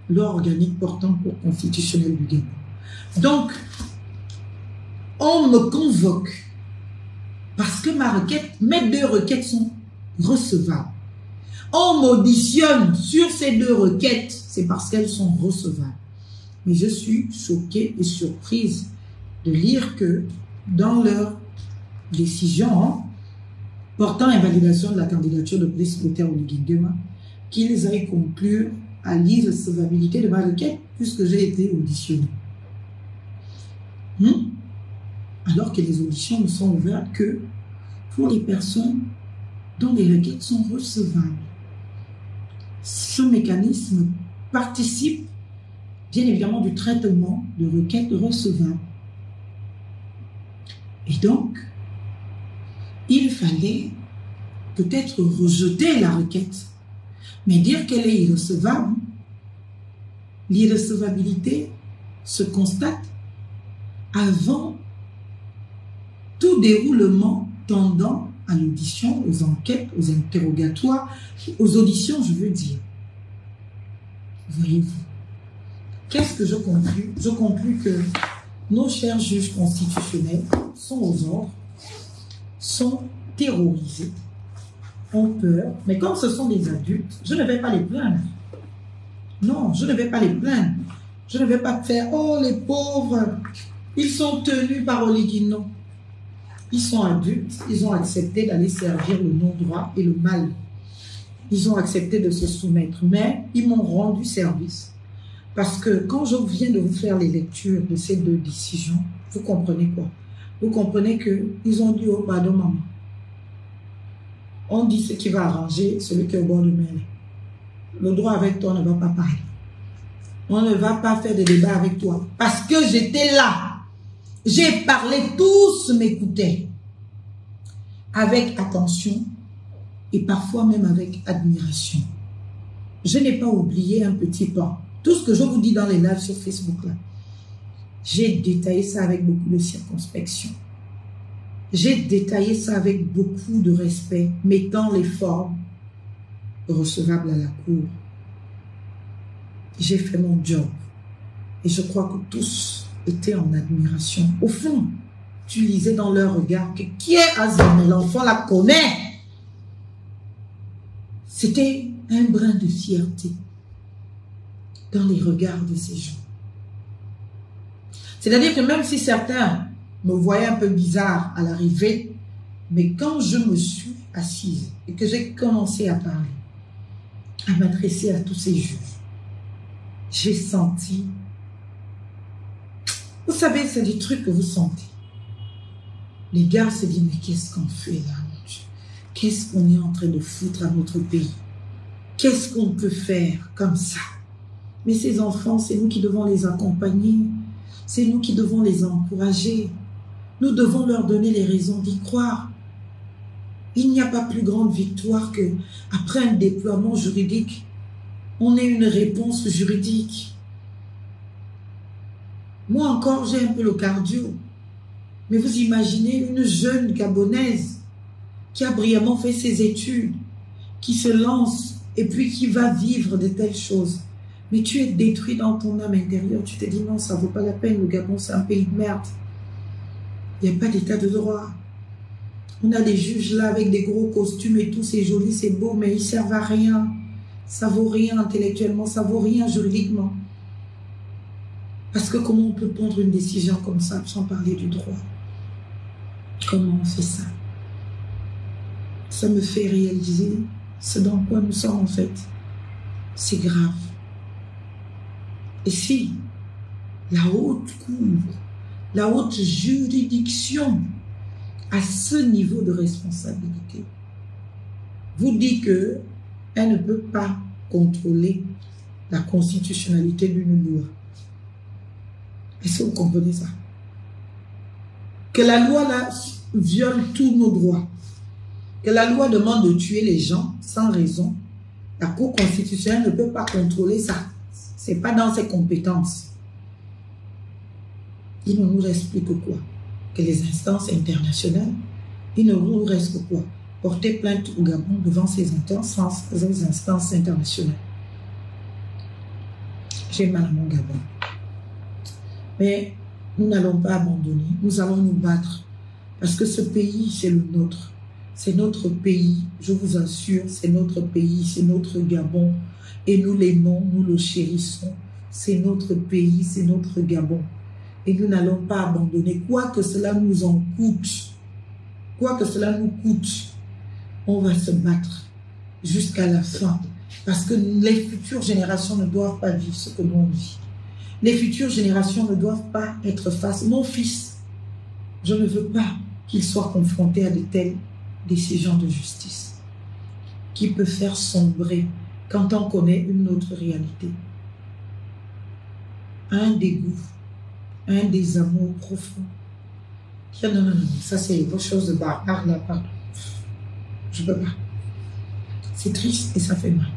Loi organique portant Cour constitutionnelle du Gabon. Donc, on me convoque parce que mes 2 requêtes sont recevables. On m'auditionne sur ces 2 requêtes, c'est parce qu'elles sont recevables. Mais je suis choquée et surprise de lire que dans leur décision portant invalidation de la candidature de Brice Clotaire Oligui-Nguema, qu'ils aillent conclure à l'irrecevabilité de ma requête puisque j'ai été auditionné. Alors que les auditions ne sont ouvertes que pour les personnes dont les requêtes sont recevables. Ce mécanisme participe bien évidemment du traitement de requêtes recevables. Et donc, il fallait peut-être rejeter la requête, mais dire qu'elle est irrecevable. L'irrecevabilité se constate avant tout déroulement tendant à l'audition, aux enquêtes, aux interrogatoires, aux auditions, je veux dire. Voyez-vous, qu'est-ce que je conclus? Je conclus que nos chers juges constitutionnels sont aux ordres, sont terrorisés, ont peur, mais comme ce sont des adultes, je ne vais pas les plaindre. Non, je ne vais pas les plaindre. Je ne vais pas faire, oh les pauvres, ils sont tenus par Oligui. Non. Ils sont adultes, ils ont accepté d'aller servir le non-droit et le mal. Ils ont accepté de se soumettre, mais ils m'ont rendu service. Parce que quand je viens de vous faire les lectures de ces 2 décisions, vous comprenez quoi? Vous comprenez qu'ils ont dit, oh pardon maman, on dit ce qui va arranger celui qui est au bord de mer. Le droit avec toi ne va pas parler. On ne va pas faire de débat avec toi. Parce que j'étais là. J'ai parlé, tous m'écoutaient. Avec attention et parfois même avec admiration. Je n'ai pas oublié un petit pan. Tout ce que je vous dis dans les lives sur Facebook là, j'ai détaillé ça avec beaucoup de circonspection. J'ai détaillé ça avec beaucoup de respect, mettant les formes recevables à la Cour. J'ai fait mon job. Et je crois que tous étaient en admiration. Au fond, tu lisais dans leur regard que qui est Azane, l'enfant la connaît. C'était un brin de fierté dans les regards de ces gens. C'est-à-dire que même si certains me voyaient un peu bizarre à l'arrivée, mais quand je me suis assise et que j'ai commencé à parler, à m'adresser à tous ces juges, j'ai senti, vous savez, c'est des trucs que vous sentez. Les gars se disent, mais qu'est-ce qu'on fait là, mon Dieu? Qu'est-ce qu'on est en train de foutre à notre pays? Qu'est-ce qu'on peut faire comme ça? Mais ces enfants, c'est nous qui devons les accompagner. C'est nous qui devons les encourager. Nous devons leur donner les raisons d'y croire. Il n'y a pas plus grande victoire que, après un déploiement juridique, on ait une réponse juridique. Moi encore, j'ai un peu le cardio. Mais vous imaginez une jeune Gabonaise qui a brillamment fait ses études, qui se lance et puis qui va vivre de telles choses. Mais tu es détruit dans ton âme intérieure. Tu te dis non, ça ne vaut pas la peine. Le Gabon, c'est un pays de merde. Il n'y a pas d'état de droit. On a des juges là avec des gros costumes et tout. C'est joli, c'est beau, mais ils ne servent à rien. Ça ne vaut rien intellectuellement, ça ne vaut rien juridiquement. Parce que comment on peut prendre une décision comme ça sans parler du droit? Comment on fait ça? Ça me fait réaliser ce dans quoi nous sommes en fait. C'est grave. Et si la haute cour, la haute juridiction à ce niveau de responsabilité vous dit que elle ne peut pas contrôler la constitutionnalité d'une loi. Est-ce que vous comprenez ça? Que la loi là viole tous nos droits. Que la loi demande de tuer les gens sans raison. La Cour constitutionnelle ne peut pas contrôler ça. Ce n'est pas dans ses compétences. Il ne nous reste plus que quoi? Que les instances internationales, il ne nous reste que quoi? Porter plainte au Gabon devant ces instances internationales. J'ai mal à mon Gabon. Mais nous n'allons pas abandonner. Nous allons nous battre. Parce que ce pays, c'est le nôtre. C'est notre pays, je vous assure, c'est notre pays, c'est notre Gabon. Et nous l'aimons, nous le chérissons. C'est notre pays, c'est notre Gabon. Et nous n'allons pas abandonner. Quoi que cela nous en coûte, quoi que cela nous coûte, on va se battre jusqu'à la fin. Parce que les futures générations ne doivent pas vivre ce que nous on vit. Les futures générations ne doivent pas être face. Mon fils, je ne veux pas qu'il soit confronté à de telles décisions de justice qui peut faire sombrer quand on connaît une autre réalité. Un dégoût, un désamour profond. Non, non, non, ça c'est vos choses de barbare là, pardon. Je ne peux pas. C'est triste et ça fait mal.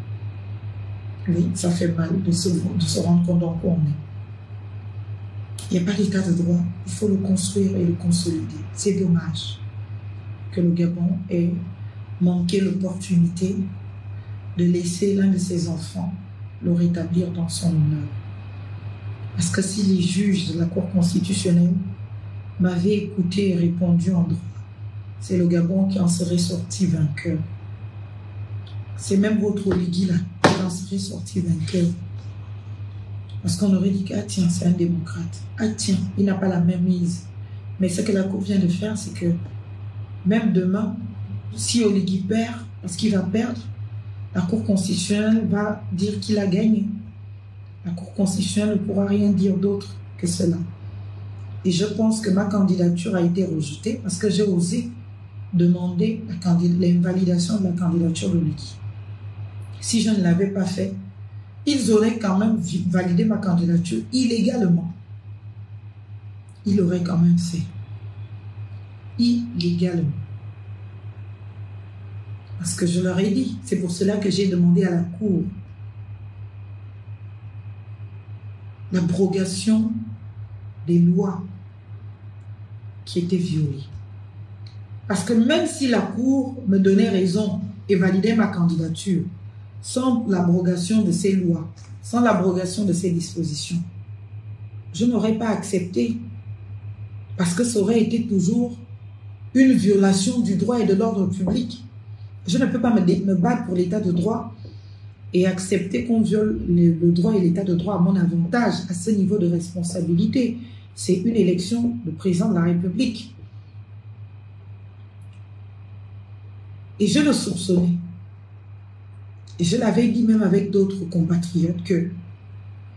Oui, ça fait mal de se rendre compte dans quoi on est. Il n'y a pas d'état de droit. Il faut le construire et le consolider. C'est dommage que le Gabon ait manqué l'opportunité de laisser l'un de ses enfants le rétablir dans son honneur. Parce que si les juges de la Cour constitutionnelle m'avaient écouté et répondu en droit, c'est le Gabon qui en serait sorti vainqueur. C'est même votre Oligui là qui en serait sorti vainqueur. Parce qu'on aurait dit que, ah tiens, c'est un démocrate. Ah tiens, il n'a pas la même mise. Mais ce que la Cour vient de faire, c'est que même demain, si Oligui perd, parce qu'il va perdre, la Cour constitutionnelle va dire qu'il a gagné. La Cour constitutionnelle ne pourra rien dire d'autre que cela. Et je pense que ma candidature a été rejetée parce que j'ai osé demander l'invalidation de la candidature d'Oligui. Si je ne l'avais pas fait, ils auraient quand même validé ma candidature illégalement. Ils l'auraient quand même fait. Illégalement. Parce que je leur ai dit, c'est pour cela que j'ai demandé à la Cour l'abrogation des lois qui étaient violées. Parce que même si la Cour me donnait raison et validait ma candidature, sans l'abrogation de ces lois, sans l'abrogation de ces dispositions, je n'aurais pas accepté. Parce que ça aurait été toujours une violation du droit et de l'ordre public. Je ne peux pas me battre pour l'état de droit et accepter qu'on viole le droit et l'état de droit à mon avantage, à ce niveau de responsabilité. C'est une élection de président de la République. Et je le soupçonnais. Et je l'avais dit même avec d'autres compatriotes que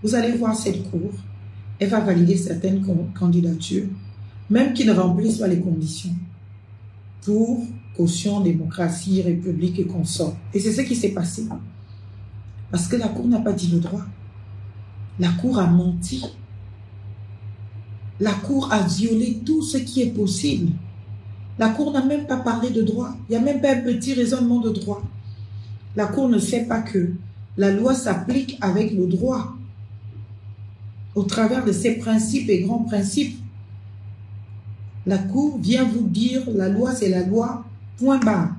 vous allez voir cette cour, elle va valider certaines candidatures, même qui ne remplissent pas les conditions pour caution, démocratie, république et consorts. Et c'est ce qui s'est passé. Parce que la Cour n'a pas dit le droit. La Cour a menti. La Cour a violé tout ce qui est possible. La Cour n'a même pas parlé de droit. Il n'y a même pas un petit raisonnement de droit. La Cour ne sait pas que la loi s'applique avec le droit au travers de ses principes et grands principes. La Cour vient vous dire la loi c'est la loi, point barre.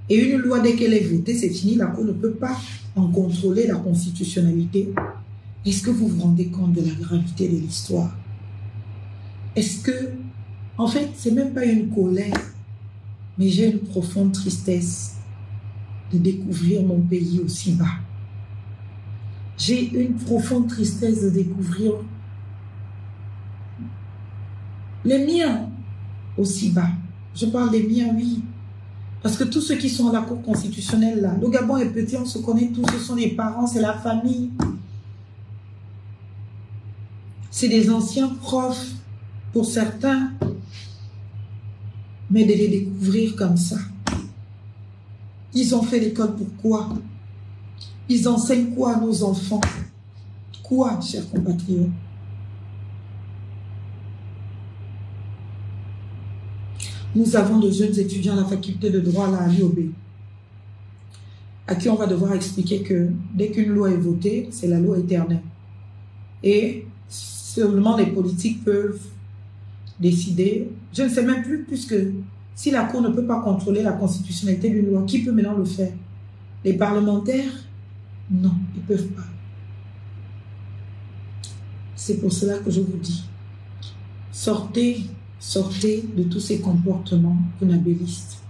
Et une loi dès qu'elle est votée, c'est fini, la Cour ne peut pas en contrôler la constitutionnalité. Est-ce que vous vous rendez compte de la gravité de l'histoire? Est-ce que, en fait, c'est même pas une colère, mais j'ai une profonde tristesse de découvrir mon pays aussi bas. J'ai une profonde tristesse de découvrir les miens aussi bas. Je parle des miens, oui. Parce que tous ceux qui sont à la Cour constitutionnelle, là, le Gabon est petit, on se connaît tous, ce sont les parents, c'est la famille. C'est des anciens profs, pour certains. Mais de les découvrir comme ça. Ils ont fait l'école pour quoi? Ils enseignent quoi à nos enfants? Quoi, chers compatriotes? Nous avons de jeunes étudiants à la faculté de droit là, à l'UOB, à qui on va devoir expliquer que dès qu'une loi est votée, c'est la loi éternelle. Et seulement les politiques peuvent décider. Je ne sais même plus, puisque si la Cour ne peut pas contrôler la constitutionnalité d'une loi, qui peut maintenant le faire? Les parlementaires? Non, ils ne peuvent pas. C'est pour cela que je vous dis, sortez de tous ces comportements funambulistes.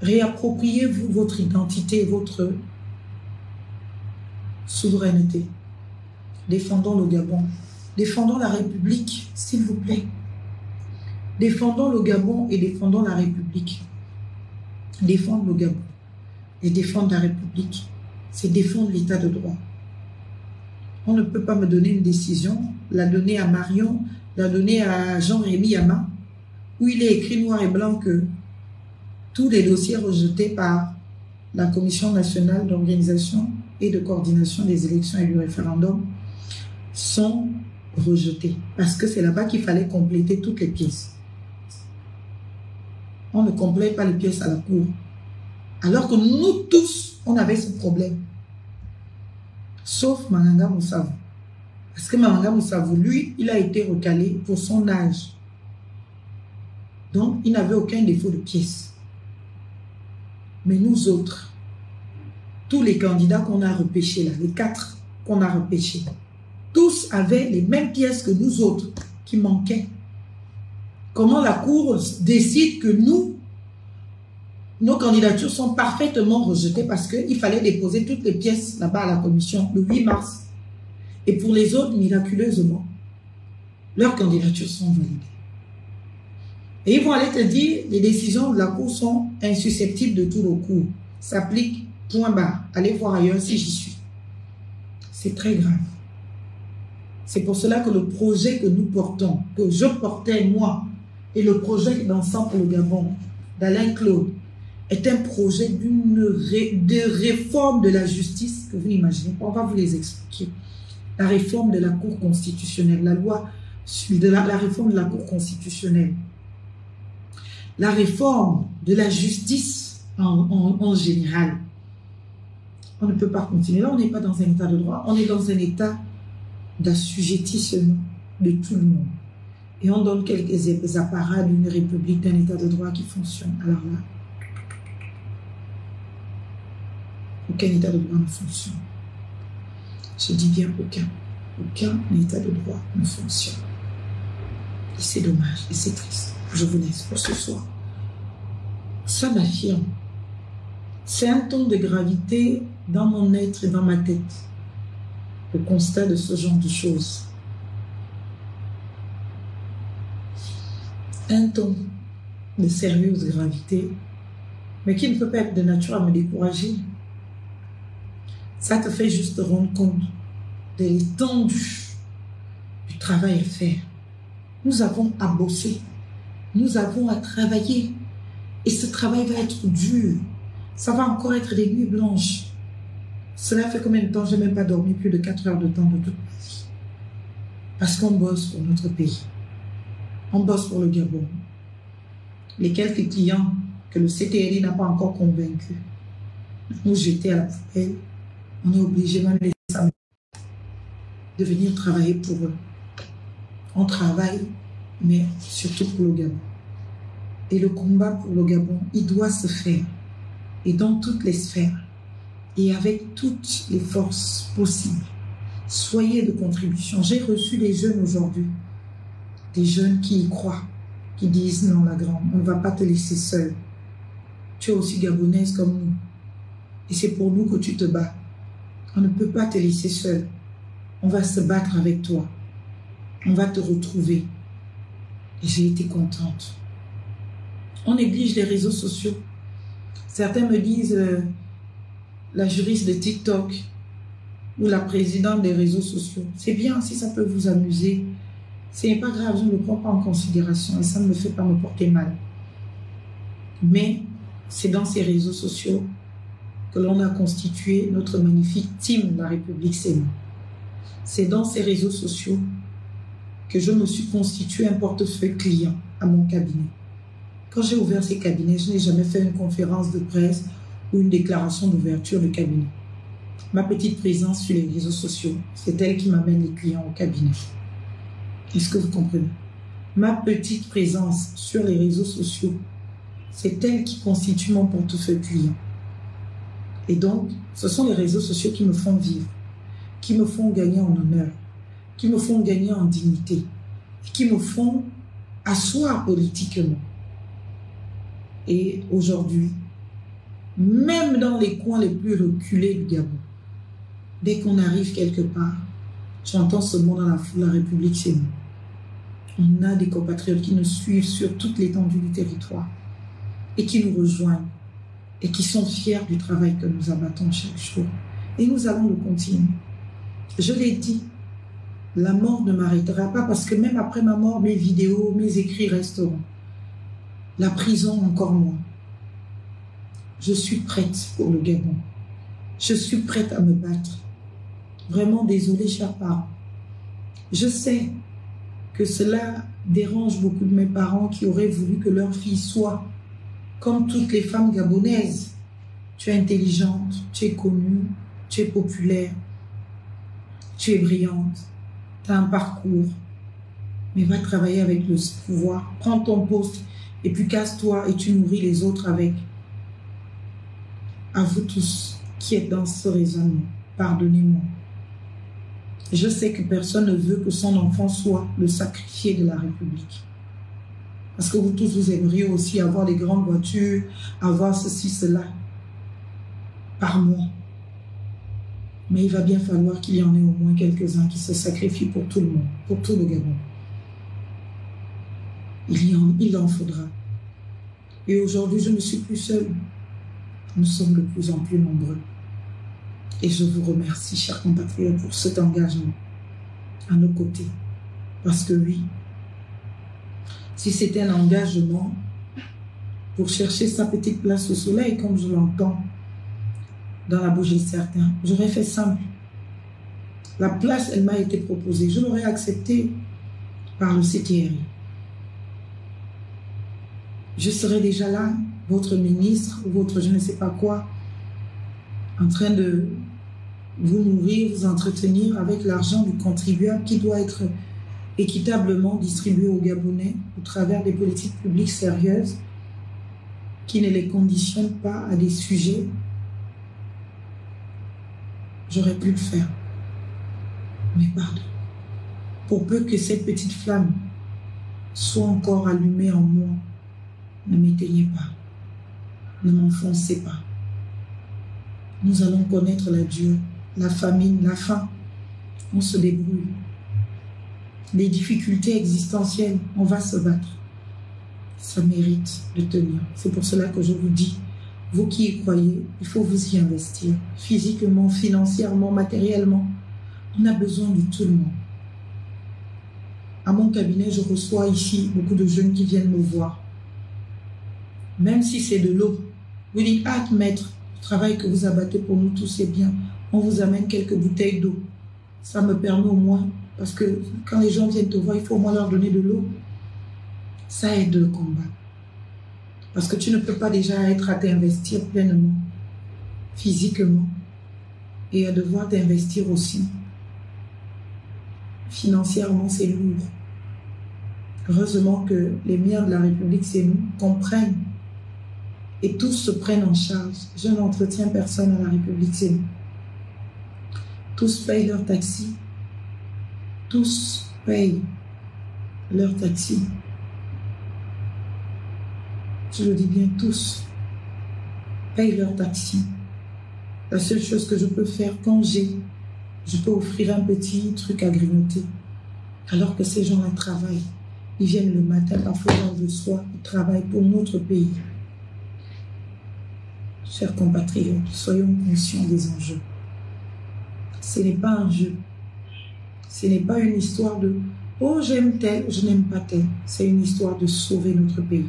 Réappropriez-vous votre identité, votre souveraineté. Défendons le Gabon. Défendons la République, s'il vous plaît. Défendons le Gabon et défendons la République. Défendre le Gabon et défendre la République, c'est défendre l'état de droit. On ne peut pas me donner une décision, la donner à Marion, la donner à Jean-Rémy Yama, où il est écrit noir et blanc que tous les dossiers rejetés par la Commission nationale d'organisation et de coordination des élections et du référendum sont rejetés. Parce que c'est là-bas qu'il fallait compléter toutes les pièces. On ne complète pas les pièces à la Cour. Alors que nous tous, on avait ce problème. Sauf Manganga Moussavou. Parce que Manganga Moussavou, lui, il a été recalé pour son âge. Donc, il n'avait aucun défaut de pièce. Mais nous autres, tous les candidats qu'on a repêchés, là, les 4 qu'on a repêchés, tous avaient les mêmes pièces que nous autres qui manquaient. Comment la Cour décide que nous, nos candidatures sont parfaitement rejetées parce qu'il fallait déposer toutes les pièces là-bas à la commission le 8 mars. Et pour les autres, miraculeusement, leurs candidatures sont validées. Et ils vont aller te dire, les décisions de la Cour sont insusceptibles de tout recours. S'applique, point barre. Allez voir ailleurs si j'y suis. C'est très grave. C'est pour cela que le projet que nous portons, que je portais moi, et le projet d'Ensemble pour le Gabon, d'Alain Claude, est un projet de réforme de la justice que vous n'imaginez pas. On va vous les expliquer. La réforme de la Cour constitutionnelle, la loi de la réforme de la Cour constitutionnelle, la réforme de la justice en général. On ne peut pas continuer. Là, on n'est pas dans un état de droit, on est dans un état d'assujettissement de tout le monde. Et on donne quelques apparats d'une république, d'un état de droit qui fonctionne. Alors là, aucun état de droit ne fonctionne. Je dis bien aucun. Aucun état de droit ne fonctionne. Et c'est dommage, et c'est triste. Je vous laisse pour ce soir. Ça m'affirme. C'est un ton de gravité dans mon être et dans ma tête. Le constat de ce genre de choses. Un ton de sérieuse gravité, mais qui ne peut pas être de nature à me décourager. Ça te fait juste te rendre compte de l'étendue du travail à faire. Nous avons à bosser, nous avons à travailler, et ce travail va être dur. Ça va encore être des nuits blanches. Cela fait combien de temps? Je n'ai même pas dormi plus de 4 heures de temps de toute ma vie. Parce qu'on bosse pour notre pays. On bosse pour le Gabon. Les quelques clients que le CTLI n'a pas encore convaincus nous jeter à la poubelle, on est obligé même de venir travailler pour eux. On travaille, mais surtout pour le Gabon. Et le combat pour le Gabon, il doit se faire. Et dans toutes les sphères. Et avec toutes les forces possibles. Soyez de contribution. J'ai reçu des jeunes aujourd'hui, des jeunes qui y croient, qui disent non la grande, on ne va pas te laisser seule. Tu es aussi gabonaise comme nous. Et c'est pour nous que tu te bats. On ne peut pas te laisser seule. On va se battre avec toi. On va te retrouver. Et j'ai été contente. On néglige les réseaux sociaux. Certains me disent la juriste de TikTok ou la présidente des réseaux sociaux. C'est bien si ça peut vous amuser. Ce n'est pas grave, je ne le prends pas en considération et ça ne me fait pas me porter mal. Mais c'est dans ces réseaux sociaux que l'on a constitué notre magnifique team La République C'est nous. C'est dans ces réseaux sociaux que je me suis constitué un portefeuille client à mon cabinet. Quand j'ai ouvert ces cabinets, je n'ai jamais fait une conférence de presse ou une déclaration d'ouverture de cabinet. Ma petite présence sur les réseaux sociaux, c'est elle qui m'amène les clients au cabinet. Est-ce que vous comprenez? Ma petite présence sur les réseaux sociaux, c'est elle qui constitue mon portefeuille client. Et donc, ce sont les réseaux sociaux qui me font vivre, qui me font gagner en honneur, qui me font gagner en dignité, qui me font asseoir politiquement. Et aujourd'hui, même dans les coins les plus reculés du Gabon, dès qu'on arrive quelque part, j'entends ce mot dans la foule, La République C'est nous. On a des compatriotes qui nous suivent sur toute l'étendue du territoire et qui nous rejoignent et qui sont fiers du travail que nous abattons chaque jour. Et nous allons le continuer. Je l'ai dit, la mort ne m'arrêtera pas parce que même après ma mort, mes vidéos, mes écrits resteront. La prison, encore moins. Je suis prête pour le Gabon. Je suis prête à me battre. Vraiment désolée, chers parents. Je sais que cela dérange beaucoup de mes parents qui auraient voulu que leur fille soit comme toutes les femmes gabonaises. Tu es intelligente, tu es connue, tu es populaire, tu es brillante, tu as un parcours, mais va travailler avec le pouvoir, prends ton poste et puis casse-toi et tu nourris les autres avec. À vous tous qui êtes dans ce raisonnement, pardonnez-moi. Je sais que personne ne veut que son enfant soit le sacrifié de la République. Parce que vous tous, vous aimeriez aussi avoir des grandes voitures, avoir ceci, cela, par mois. Mais il va bien falloir qu'il y en ait au moins quelques-uns qui se sacrifient pour tout le monde, pour tout le Gabon. Il en faudra. Et aujourd'hui, je ne suis plus seule. Nous sommes de plus en plus nombreux. Et je vous remercie, chers compatriotes, pour cet engagement à nos côtés. Parce que oui, si c'était un engagement pour chercher sa petite place au soleil, comme je l'entends dans la bouche de certains, j'aurais fait simple. La place, elle m'a été proposée. Je l'aurais acceptée par le CTRI. Je serais déjà là, votre ministre ou votre je ne sais pas quoi, en train de vous nourrir, vous entretenir avec l'argent du contribuable qui doit être équitablement distribué aux Gabonais au travers des politiques publiques sérieuses qui ne les conditionnent pas à des sujets. J'aurais pu le faire. Mais pardon. Pour peu que cette petite flamme soit encore allumée en moi, ne m'éteignez pas. Ne m'enfoncez pas. Nous allons connaître la dure, la famine, la faim. On se débrouille. Les difficultés existentielles, on va se battre. Ça mérite de tenir. C'est pour cela que je vous dis, vous qui y croyez, il faut vous y investir. Physiquement, financièrement, matériellement. On a besoin de tout le monde. À mon cabinet, je reçois ici beaucoup de jeunes qui viennent me voir. Même si c'est de l'eau. Vous dites, ah maître, le travail que vous abattez pour nous tous, c'est bien. On vous amène quelques bouteilles d'eau. Ça me permet au moins, parce que quand les gens viennent te voir, il faut au moins leur donner de l'eau. Ça aide le combat. Parce que tu ne peux pas déjà être à t'investir pleinement, physiquement, et à devoir t'investir aussi. Financièrement, c'est lourd. Heureusement que les miens de la République, c'est nous, comprennent. Et tous se prennent en charge. Je n'entretiens personne à la République, c'est nous. Tous payent leur taxi. Tous payent leur taxi. Je le dis bien, tous payent leur taxi. La seule chose que je peux faire quand je peux offrir un petit truc à grignoter. Alors que ces gens-là travaillent. Ils viennent le matin, parfois dans le soir, ils travaillent pour notre pays. Chers compatriotes, soyons conscients des enjeux. Ce n'est pas un jeu. Ce n'est pas une histoire de « Oh, j'aime tel, je n'aime pas tel ». C'est une histoire de sauver notre pays.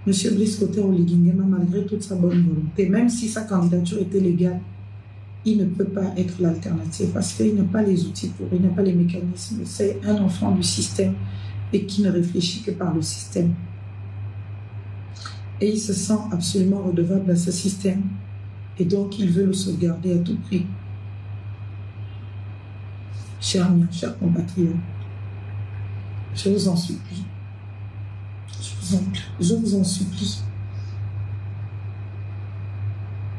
Monsieur Brice Oligui-Nguema, malgré toute sa bonne volonté, même si sa candidature était légale, il ne peut pas être l'alternative parce qu'il n'a pas les outils pour, il n'a pas les mécanismes. C'est un enfant du système et qui ne réfléchit que par le système. Et il se sent absolument redevable à ce système et donc il veut le sauvegarder à tout prix. Chers miens, chers compatriotes, je vous en supplie. Je vous en supplie.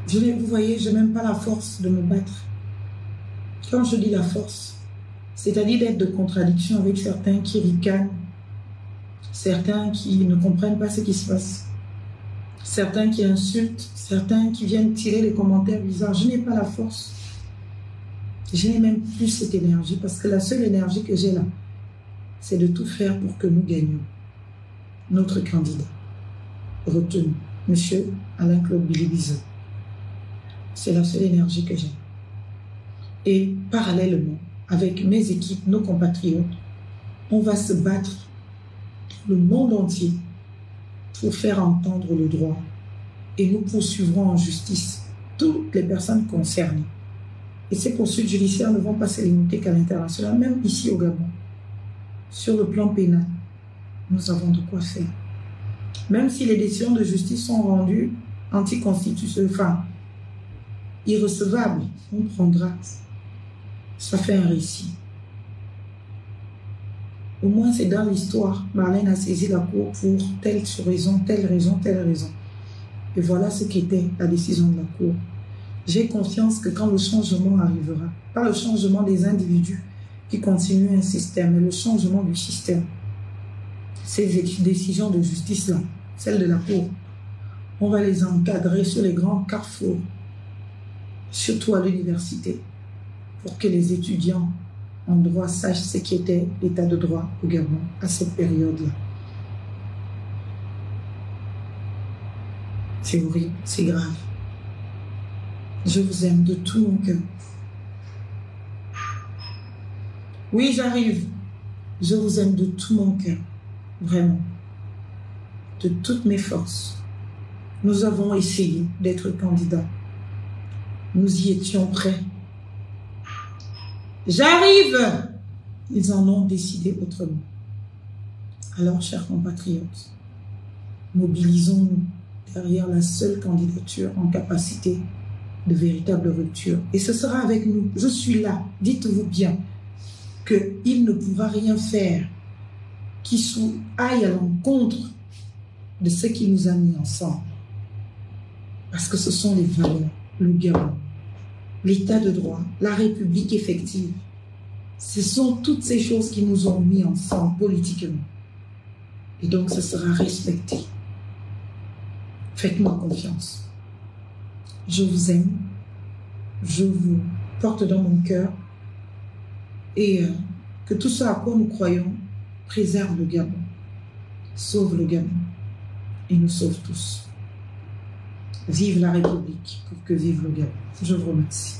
Vous voyez, je n'ai même pas la force de me battre. Quand je dis la force, c'est-à-dire d'être de contradiction avec certains qui ricanent, certains qui ne comprennent pas ce qui se passe, certains qui insultent, certains qui viennent tirer les commentaires bizarres. Je n'ai pas la force. Je n'ai même plus cette énergie parce que la seule énergie que j'ai là, c'est de tout faire pour que nous gagnions. Notre candidat retenu, M. Alain-Claude Bilibi-Zot. C'est la seule énergie que j'ai. Et parallèlement, avec mes équipes, nos compatriotes, on va se battre dans le monde entier pour faire entendre le droit. Et nous poursuivrons en justice toutes les personnes concernées. Et ces poursuites judiciaires ne vont pas se limiter qu'à l'international, même ici au Gabon. Sur le plan pénal, nous avons de quoi faire. Même si les décisions de justice sont rendues anticonstitutionnelles, enfin, irrecevables, on prendra. Ça fait un récit. Au moins, c'est dans l'histoire. Marlène a saisi la cour pour telle raison, telle raison, telle raison. Et voilà ce qu'était la décision de la cour. J'ai confiance que quand le changement arrivera, pas le changement des individus qui continuent un système, mais le changement du système, ces décisions de justice-là, celles de la cour, on va les encadrer sur les grands carrefours, surtout à l'université, pour que les étudiants en droit sachent ce qui était l'état de droit au Gabon à cette période-là. C'est horrible, c'est grave. Je vous aime de tout mon cœur. Oui, j'arrive. Je vous aime de tout mon cœur. Vraiment. De toutes mes forces. Nous avons essayé d'être candidats. Nous y étions prêts. J'arrive! Ils en ont décidé autrement. Alors, chers compatriotes, mobilisons-nous derrière la seule candidature en capacité de véritable rupture. Et ce sera avec nous. Je suis là. Dites-vous bien qu'il ne pourra rien faire qui aille à l'encontre de ce qui nous a mis ensemble. Parce que ce sont les valeurs, le Gabon, l'état de droit, la République effective. Ce sont toutes ces choses qui nous ont mis ensemble politiquement. Et donc, ce sera respecté. Faites-moi confiance. Je vous aime. Je vous porte dans mon cœur. Et que tout ce à quoi nous croyons préserve le Gabon, sauve le Gabon et nous sauve tous. Vive la République, pour que vive le Gabon. Je vous remercie.